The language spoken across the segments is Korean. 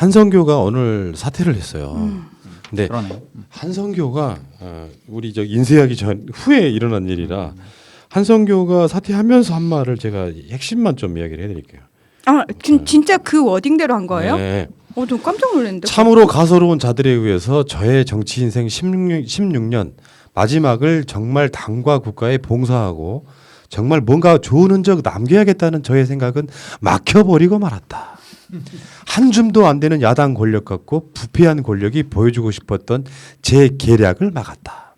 한성교가 오늘 사퇴를 했어요. 근데 그러네요. 한성교가 우리 저 인쇄하기 전 후에 일어난 일이라 한성교가 사퇴하면서 한 말을 제가 핵심만 좀 이야기를 해드릴게요. 아, 진짜 그 워딩대로 한 거예요? 네. 좀 깜짝 놀랐는데. 참으로 가소로운 자들에 의해서 저의 정치 인생 16년 마지막을 정말 당과 국가에 봉사하고 정말 뭔가 좋은 흔적 남겨야겠다는 저의 생각은 막혀버리고 말았다. 한 줌도 안 되는 야당 권력 갖고 부패한 권력이 보여주고 싶었던 제 계략을 막았다.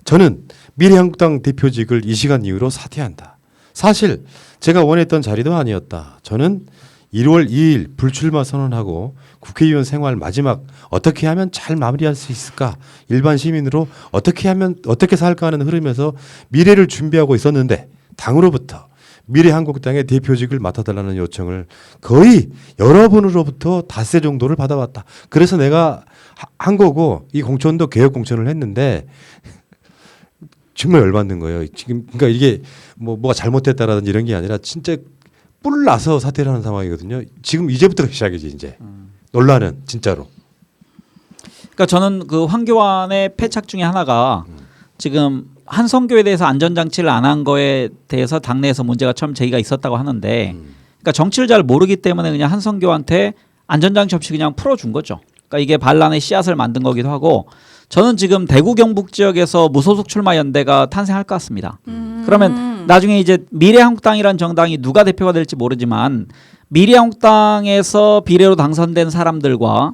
저는 미래한국당 대표직을 이 시간 이후로 사퇴한다. 사실 제가 원했던 자리도 아니었다. 저는 1월 2일 불출마 선언하고 국회의원 생활 마지막 어떻게 하면 잘 마무리할 수 있을까? 일반 시민으로 어떻게 살까 하는 흐름에서 미래를 준비하고 있었는데 당으로부터 미래한국당의 대표직을 맡아달라는 요청을 거의 여러분으로부터 닷새 정도를 받아왔다. 그래서 내가 한 거고 이 공천도 개혁 공천을 했는데 정말 열받는 거예요. 지금 그러니까 이게 뭐가 잘못됐다라든지 이런 게 아니라 진짜 뿔 나서 사퇴를 하는 상황이거든요. 지금 이제부터가 시작이지 이제 논란은 진짜로. 그러니까 저는 그 황교안의 패착 중에 하나가 지금 한성교에 대해서 안전장치를 안 한 거에 대해서 당내에서 문제가 처음 제기가 있었다고 하는데 그러니까 정치를 잘 모르기 때문에 그냥 한성교한테 안전장치 없이 그냥 풀어준 거죠. 그러니까 이게 반란의 씨앗을 만든 거기도 하고 저는 지금 대구 경북 지역에서 무소속 출마 연대가 탄생할 것 같습니다. 그러면 나중에 이제 미래한국당이라는 정당이 누가 대표가 될지 모르지만 미래한국당에서 비례로 당선된 사람들과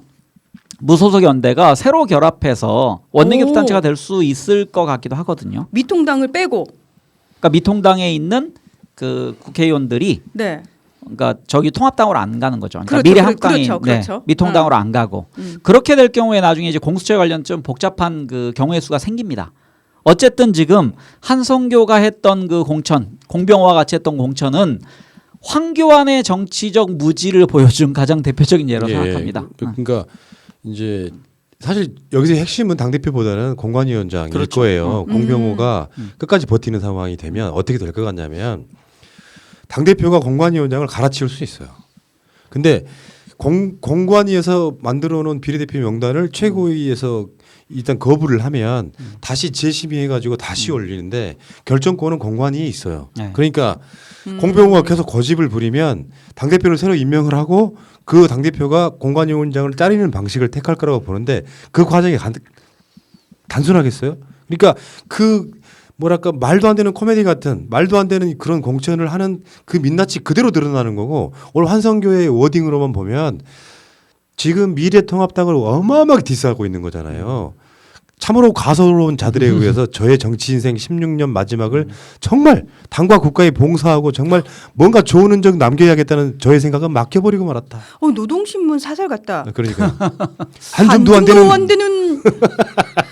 무소속 연대가 새로 결합해서 원내교섭단체가 될 수 있을 것 같기도 하거든요. 미통당을 빼고. 그러니까 미통당에 있는 그 국회의원들이 네. 그러니까 저기 통합당으로 안 가는 거죠. 그러니까 그렇죠, 미래한국당이 그렇죠. 네, 미통당으로 안 가고 그렇게 될 경우에 나중에 이제 공수처 관련 좀 복잡한 그 경우의 수가 생깁니다. 어쨌든 지금 한성교가 했던 그 공천, 공병호와 같이 했던 공천은 황교안의 정치적 무지를 보여준 가장 대표적인 예로 생각합니다. 그러니까 이제 사실 여기서 핵심은 당대표보다는 공관위원장일 그렇죠. 거예요. 공병호가 끝까지 버티는 상황이 되면 어떻게 될 것 같냐면 당대표가 공관위원장을 갈아치울 수 있어요. 근데 공관위에서 만들어 놓은 비례대표 명단을 최고위에서 일단 거부를 하면 다시 재심의해가지고 다시 올리는데 결정권은 공관위에 있어요. 네. 그러니까 공병호가 계속 고집을 부리면 당대표를 새로 임명을 하고 그 당대표가 공관위원장을 자르는 방식을 택할 거라고 보는데 그 과정이 단순하겠어요? 그러니까 그 뭐랄까 말도 안 되는 코미디 같은 말도 안 되는 그런 공천을 하는 그 민낯이 그대로 드러나는 거고 오늘 한성교의 워딩으로만 보면 지금 미래통합당을 어마어마하게 디스하고 있는 거잖아요. 참으로 가소로운 자들에 의해서 저의 정치 인생 16년 마지막을 정말 당과 국가에 봉사하고 정말 뭔가 좋은 흔적 남겨야겠다는 저의 생각은 막혀버리고 말았다. 노동신문 사설 같다. 그러니까 한 줌도 안 되는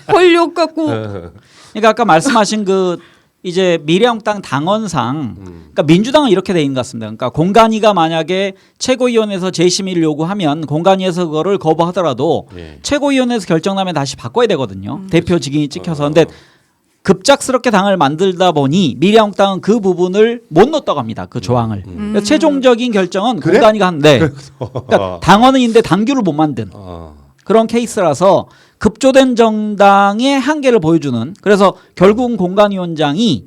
권력 갖고. 그러니까 아까 말씀하신 그 이제 미래한국당 당원상 그러니까 민주당은 이렇게 돼 있는 것 같습니다. 그러니까 공관위가 만약에 최고위원회에서 재심의를 요구하면 공관위에서 그거를 거부하더라도 최고위원회에서 결정나면 다시 바꿔야 되거든요. 대표 직인이 찍혀서. 근데 급작스럽게 당을 만들다 보니 미래한국당은 그 부분을 못 넣었다고 합니다. 그 조항을. 그러니까 최종적인 결정은 그래? 공관위가 하는데 그러니까 당원은 있는데 당규를 못 만든 그런 케이스라서 급조된 정당의 한계를 보여주는 그래서 결국은 공관위원장이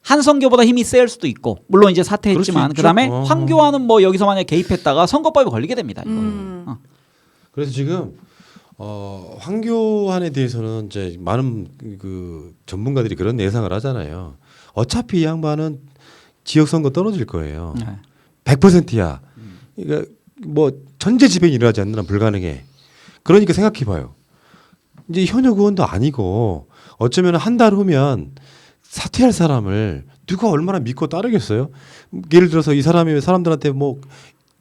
한성교보다 힘이 셀 수도 있고 물론 이제 사퇴했지만 그다음에 황교안은 뭐 여기서 만약 개입했다가 선거법에 걸리게 됩니다. 이거. 그래서 지금 황교안에 대해서는 이제 많은 그 전문가들이 그런 예상을 하잖아요. 어차피 이 양반은 지역 선거 떨어질 거예요. 네. 100%야. 그러니까 뭐 전제지변이 일어나지 않는 한 불가능해. 그러니까 생각해봐요. 이제 현역 의원도 아니고 어쩌면 한 달 후면 사퇴할 사람을 누가 얼마나 믿고 따르겠어요? 예를 들어서 이 사람이 사람들한테 뭐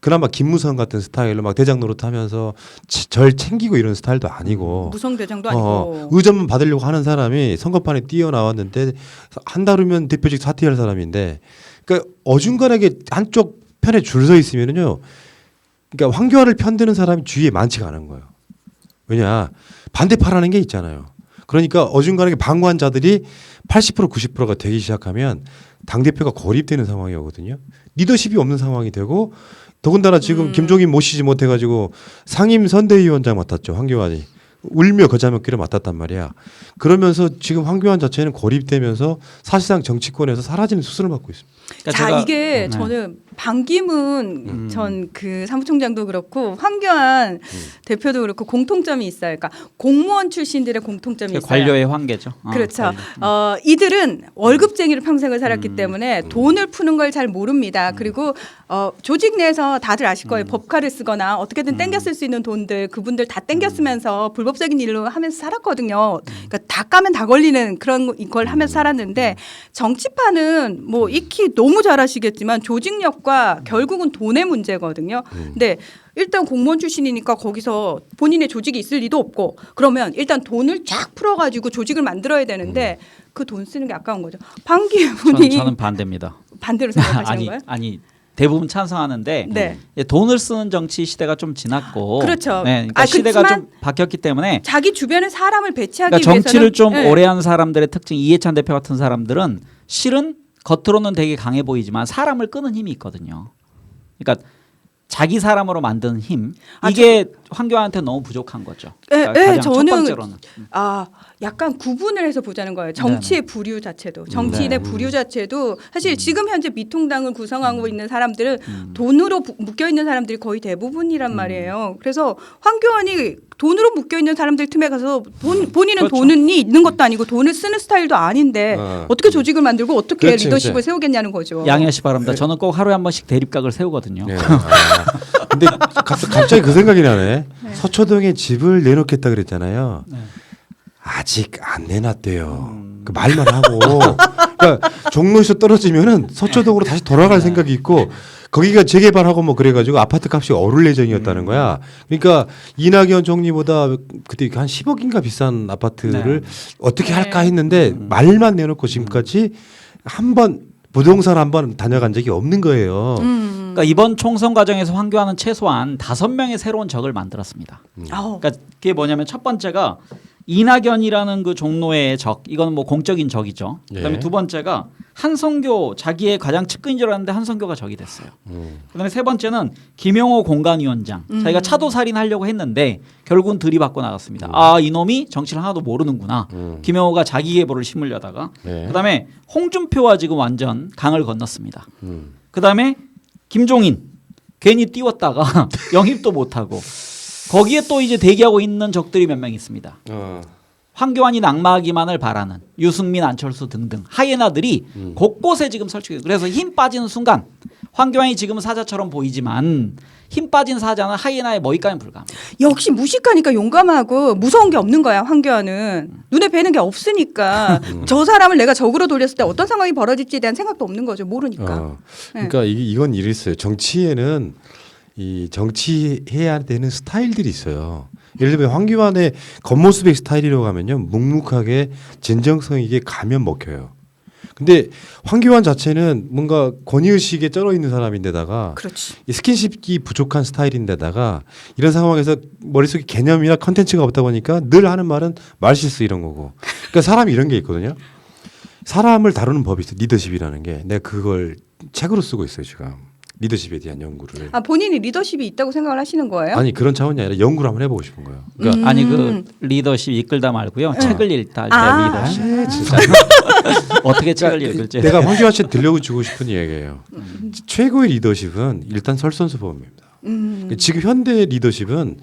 그나마 김무성 같은 스타일로 막 대장 노릇하면서 절 챙기고 이런 스타일도 아니고 무성대장도 아니고 의전만 받으려고 하는 사람이 선거판에 뛰어나왔는데 한 달 후면 대표직 사퇴할 사람인데 그러니까 어중간하게 한쪽 편에 줄 서 있으면은요. 그러니까 황교안을 편드는 사람이 주위에 많지가 않은 거예요. 왜냐 반대파라는 게 있잖아요. 그러니까 어중간하게 방관자들이 80% 90%가 되기 시작하면 당대표가 고립되는 상황이 오거든요. 리더십이 없는 상황이 되고 더군다나 지금 김종인 모시지 못해가지고 상임 선대위원장 맡았죠. 황교안이. 울며 거자먹기를 맡았단 말이야. 그러면서 지금 황교안 자체는 고립되면서 사실상 정치권에서 사라지는 수순을 받고 있습니다. 그러니까 자 제가- 이게 네. 저는 반기문 전 그 사무총장도 그렇고 황교안 대표도 그렇고 공통점이 있어요. 그러니까 공무원 출신들의 공통점이 있어요. 관료의 한계죠. 그렇죠. 관료. 이들은 월급쟁이로 평생을 살았기 때문에 돈을 푸는 걸 잘 모릅니다. 그리고 조직 내에서 다들 아실 거예요. 법카를 쓰거나 어떻게든 땡겨 쓸 수 있는 돈들 그분들 다 땡겨 쓰면서 불법적인 일로 하면서 살았거든요. 그러니까 다 까면 다 걸리는 그런 걸 하면서 살았는데 정치판은 뭐 익히 너무 잘 아시겠지만 조직력과 결국은 돈의 문제거든요. 근데 일단 공무원 출신이니까 거기서 본인의 조직이 있을 리도 없고 그러면 일단 돈을 쫙 풀어가지고 조직을 만들어야 되는데 그 돈 쓰는 게 아까운 거죠. 반기문이 저는 반대입니다. 반대로 생각하시는 아니 거예요? 아니 대부분 찬성하는데 네. 돈을 쓰는 정치 시대가 좀 지났고 그렇죠. 네, 그러니까 시대가 그렇지만 좀 바뀌었기 때문에 자기 주변에 사람을 배치하기 그러니까 정치를 위해서는 좀 네. 오래 한 사람들의 특징 이해찬 대표 같은 사람들은 실은 겉으로는 되게 강해 보이지만 사람을 끄는 힘이 있거든요. 그러니까 자기 사람으로 만드는 힘 이게 황교안한테 너무 부족한 거죠. 네, 그러니까 가장 첫 저는 번째로는 약간 구분을 해서 보자는 거예요. 정치의 부류 자체도 정치인의 부류 자체도 사실 지금 현재 미통당을 구성하고 있는 사람들은 돈으로 묶여 있는 사람들이 거의 대부분이란 말이에요. 그래서 황교안이 돈으로 묶여 있는 사람들 틈에 가서 본인은 그렇죠. 돈이 있는 것도 아니고 돈을 쓰는 스타일도 아닌데 어떻게 조직을 만들고 어떻게 그렇지, 리더십을 그렇지. 세우겠냐는 거죠. 양해하시 바랍니다. 저는 꼭 하루에 한 번씩 대립각을 세우거든요. 네. 근데 갑자기 그 생각이 나네. 서초동에 집을 내놓겠다 그랬잖아요. 아직 안 내놨대요. 그 말만 하고. 그러니까 종로에서 떨어지면은 서초동으로 다시 돌아갈 생각이 있고 거기가 재개발하고 뭐 그래가지고 아파트 값이 오를 예정이었다는 거야. 그러니까 이낙연 총리보다 그때 한 10억인가 비싼 아파트를 어떻게 할까 했는데 말만 내놓고 지금까지 한 번 부동산 한 번 다녀간 적이 없는 거예요. 그러니까 이번 총선 과정에서 황교안은 최소한 5명의 새로운 적을 만들었습니다. 아우. 그러니까 그게 뭐냐면 첫 번째가 이낙연이라는 그 종로의 적, 이건 뭐 공적인 적이죠. 그다음에 예. 두 번째가 한성교 자기의 가장 측근인 줄 알았는데 한성교가 적이 됐어요. 그다음에 세 번째는 김용호 공간위원장, 자기가 차도 살인하려고 했는데 결국은 들이받고 나갔습니다. 아 이놈이 정치를 하나도 모르는구나. 김용호가 자기 계보를 심으려다가 네. 그다음에 홍준표와 지금 완전 강을 건넜습니다. 그다음에 김종인 괜히 띄웠다가 영입도 못하고 거기에 또 이제 대기하고 있는 적들이 몇 명 있습니다. 황교안이 낙마하기만을 바라는 유승민, 안철수 등등 하이에나들이 곳곳에 지금 설치해요. 그래서 힘 빠지는 순간 황교안이 지금 사자처럼 보이지만 힘 빠진 사자는 하이에나의 머리까지 불과합니다. 역시 무식하니까 용감하고 무서운 게 없는 거야 황교안은. 눈에 뵈는 게 없으니까 저 사람을 내가 적으로 돌렸을 때 어떤 상황이 벌어질지에 대한 생각도 없는 거죠. 모르니까. 그러니까 이건 이랬어요. 정치에는 이 정치해야 되는 스타일들이 있어요. 예를 들면 황교안의 겉모습의 스타일이라고 하면요, 묵묵하게 진정성 있게 가면 먹혀요. 근데 황교안 자체는 뭔가 권위의식에 쩔어 있는 사람인데다가 그렇지. 이 스킨십이 부족한 스타일인데다가 이런 상황에서 머릿속에 개념이나 컨텐츠가 없다 보니까 늘 하는 말은 말실수 이런 거고. 그러니까 사람이 이런 게 있거든요. 사람을 다루는 법이 있어요. 리더십이라는 게. 내가 그걸 책으로 쓰고 있어요 지금. 리더십에 대한 연구를. 본인이 리더십이 있다고 생각을 하시는 거예요? 아니 그런 차원이 아니라 연구를 한번 해보고 싶은 거예요. 그러니까 아니 그 리더십 이끌다 말고요. 책을 읽다 할 때 리더십. 진짜 어떻게 책을 읽을지. 내가 황교안 씨한테 들려주고 싶은 얘기예요. 최고의 리더십은 일단 설선수범입니다. 그러니까 지금 현대 리더십은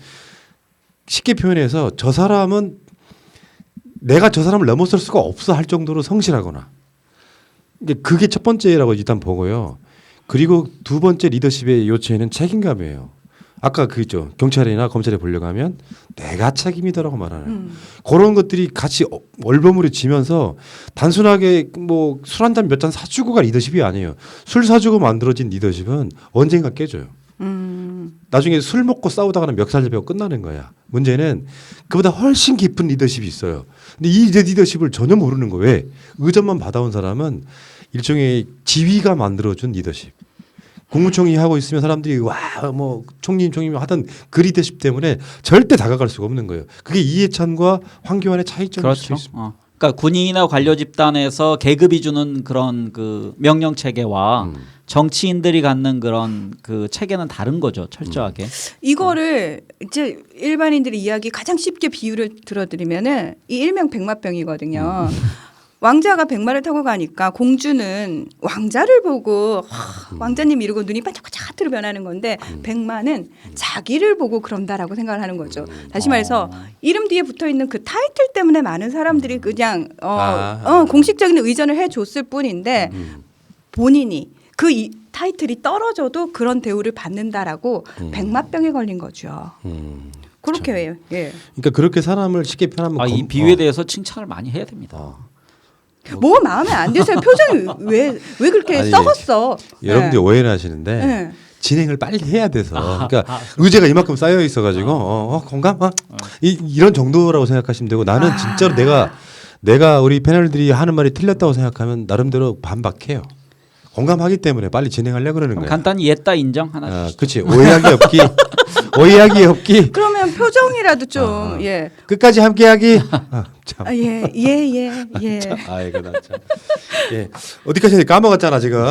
쉽게 표현해서 저 사람은 내가 저 사람을 넘어설 수가 없어 할 정도로 성실하거나. 그게 첫 번째라고 일단 보고요. 그리고 두 번째 리더십의 요체는 책임감이에요. 아까 그 있죠. 경찰이나 검찰에 보려고 하면 내가 책임이다라고 말하는 그런 것들이 같이 얼버무려지면서 단순하게 뭐 술 한 잔 몇 잔 사주고가 리더십이 아니에요. 술 사주고 만들어진 리더십은 언젠가 깨져요. 나중에 술 먹고 싸우다가는 멱살잡이고 끝나는 거야. 문제는 그보다 훨씬 깊은 리더십이 있어요. 근데 이 리더십을 전혀 모르는 거. 왜? 의전만 받아온 사람은 일종의 지위가 만들어준 리더십. 국무총리 하고 있으면 사람들이 와 뭐 총리님 하던 그 리더십 때문에 절대 다가갈 수가 없는 거예요. 그게 이해찬과 황교안의 차이점일 그렇죠. 수 있습니다. 그러니까 군인이나 관료 집단에서 계급이 주는 그런 그 명령 체계와 정치인들이 갖는 그런 그 체계는 다른 거죠, 철저하게. 이거를 이제 일반인들이 이야기 가장 쉽게 비유를 들어드리면은 이 일명 백마병이거든요. 왕자가 백마를 타고 가니까 공주는 왕자를 보고 왕자님 이러고 눈이 반짝반짝 변하는 건데 백마는 자기를 보고 그런다라고 생각을 하는 거죠. 다시 말해서 이름 뒤에 붙어 있는 그 타이틀 때문에 많은 사람들이 그냥 공식적인 의전을 해줬을 뿐인데 본인이 그 타이틀이 떨어져도 그런 대우를 받는다라고 백마병에 걸린 거죠. 그렇게 해요. 예. 그러니까 그렇게 사람을 쉽게 표현하면 이 비유에 대해서 칭찬을 많이 해야 됩니다. 뭐가 마음에 안 드세요? 표정이 왜 그렇게 아니, 썩었어? 여러분들이 네. 오해를 하시는데 네. 진행을 빨리 해야 돼서 그러니까 의제가 이만큼 쌓여 있어가지고 공감 이런 정도라고 생각하시면 되고 나는 진짜로 내가 우리 패널들이 하는 말이 틀렸다고 생각하면 나름대로 반박해요. 공감하기 때문에 빨리 진행하려고 그러는 거예요. 간단히 옛다 인정 하나 주시죠. 그렇지. 오해하기 없기. 그러면 표정이라도 좀 예. 끝까지 함께하기. 참. 예. 아이고 나 참. 예. 어디까지 까먹었잖아 지금.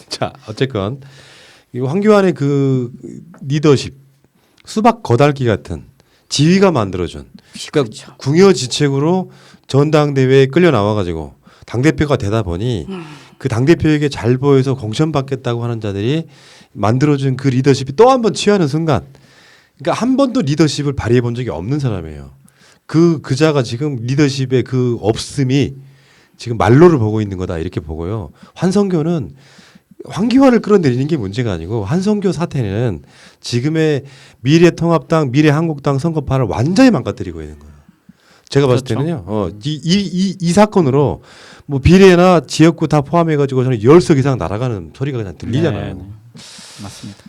자 어쨌건 이 황교안의 그 리더십, 수박 거달기 같은 지위가 만들어준. 그러니까 궁여지책으로 전당대회에 끌려 나와가지고 당 대표가 되다 보니 그 당 대표에게 잘 보여서 공천 받겠다고 하는 자들이 만들어준 그 리더십이 또 한 번 취하는 순간, 그러니까 한 번도 리더십을 발휘해 본 적이 없는 사람이에요. 그자가 지금 리더십의 그 없음이 지금 말로를 보고 있는 거다 이렇게 보고요. 한성교는 황교안을 끌어내리는 게 문제가 아니고 한성교 사태는 지금의 미래통합당, 미래한국당 선거판을 완전히 망가뜨리고 있는 거예요. 제가 봤을 그렇죠. 때는요. 이 사건으로 뭐 비례나 지역구 다 포함해가지고 저는 10석 이상 날아가는 소리가 그냥 들리잖아요. 네. 맞습니다.